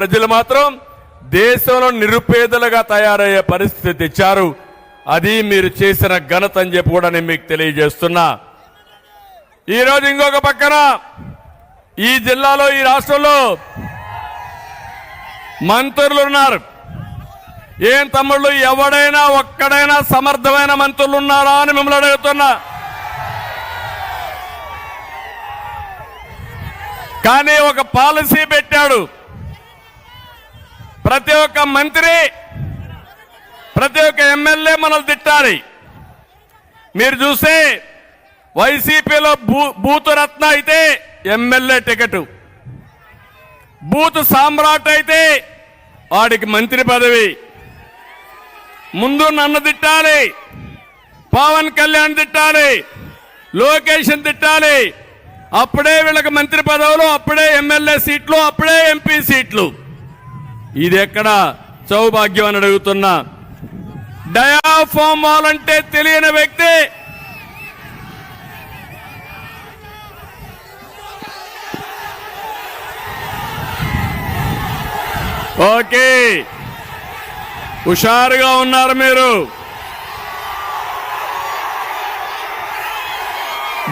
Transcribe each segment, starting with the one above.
ప్రజలు మాత్రం దేశంలో నిరుపేదలుగా తయారయ్యే పరిస్థితి తెచ్చారు. అది మీరు చేసిన ఘనత అని చెప్పి కూడా నేను మీకు తెలియజేస్తున్నా. ఈరోజు ఇంకొక పక్కన ఈ జిల్లాలో ఈ రాష్ట్రంలో మంత్రులు ఉన్నారు. ఏం తమ్ముళ్ళు, ఎవడైనా ఒక్కడైనా సమర్థమైన మంత్రులు ఉన్నారా అని మిమ్మల్ని అడుగుతున్నా. కానీ ఒక పాలసీ పెట్టాడు. ప్రతి ఒక్క మంత్రి, ప్రతి ఒక్క ఎమ్మెల్యే మనల్ని తిట్టాలి. మీరు చూస్తే వైసీపీలో బూతు రత్న అయితే ఎమ్మెల్యే టికెట్, బూత్ సామ్రాట్ అయితే వాడికి మంత్రి పదవి. ముందు నన్ను తిట్టాలి, పవన్ కళ్యాణ్ తిట్టాలి, లోకేష్ తిట్టాలి, అప్పుడే వీళ్ళకి మంత్రి పదవులు, అప్పుడే ఎమ్మెల్యే సీట్లు, అప్పుడే ఎంపీ సీట్లు. ఇది ఎక్కడ సౌభాగ్యం అని అడుగుతున్నా. డయాఫామ్ వాల్ అంటే తెలియని వ్యక్తి ఓకే, హుషారుగా ఉన్నారు మీరు.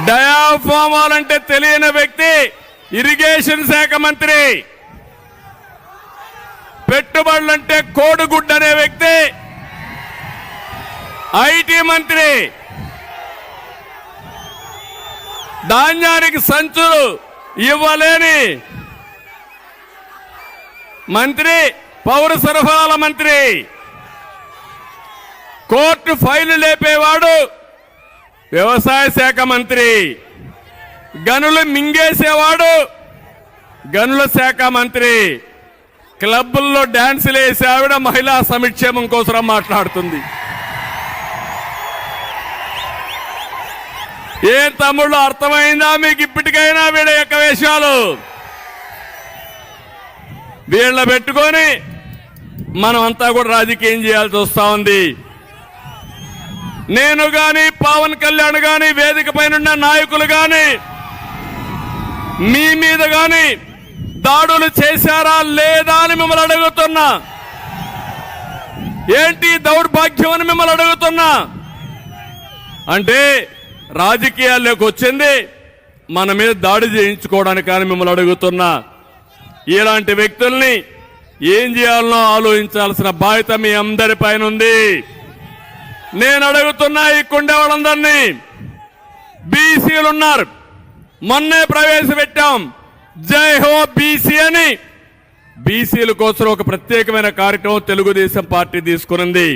డయాఫామ్ వాల్ అంటే తెలియని వ్యక్తి ఇరిగేషన్ శాఖ మంత్రి, పెట్టుబడులంటే కోడిగుడ్డు అనే వ్యక్తి ఐటీ మంత్రి, ధాన్యానికి సంచులు ఇవ్వలేని మంత్రి పౌర సరఫరాల మంత్రి, కోర్టు ఫైలు లేపేవాడు వ్యవసాయ శాఖ మంత్రి, గనులు మింగేసేవాడు గనుల శాఖ మంత్రి, క్లబ్బుల్లో డాన్సులు వేసే ఆవిడ మహిళా సంక్షేమం కోసం మాట్లాడుతుంది. ఏ తమ్ముళ్ళు అర్థమైందా మీకు ఇప్పటికైనా వీళ్ళ యొక్క వేషాలు? వీళ్ళ పెట్టుకొని మనం అంతా కూడా రాజకీయం చేయాల్సి వస్తా ఉంది. నేను గాని పవన్ కళ్యాణ్ గాని వేదిక పైన నాయకులు గాని మీ మీద గాని దాడులు చేశారా లేదా అని మిమ్మల్ని అడుగుతున్నా. ఏంటి దౌర్భాగ్యం అని మిమ్మల్ని అడుగుతున్నా. అంటే రాజకీయాల్లోకి వచ్చింది మన మీద దాడి చేయించుకోవడానికి అని మిమ్మల్ని అడుగుతున్నా. ఇలాంటి వ్యక్తుల్ని ఏం చేయాలనో ఆలోచించాల్సిన బాధ్యత మీ అందరి పైన ఉంది. నేను అడుగుతున్నా ఈ కుండే వాళ్ళందరినీ, బీసీలు ఉన్నారు, మొన్నే ప్రవేశపెట్టాం జై హో బీసీ అని. బీసీల కోసం ఒక ప్రత్యేకమైన కార్యక్రమం తెలుగుదేశం పార్టీ తీసుకున్నది.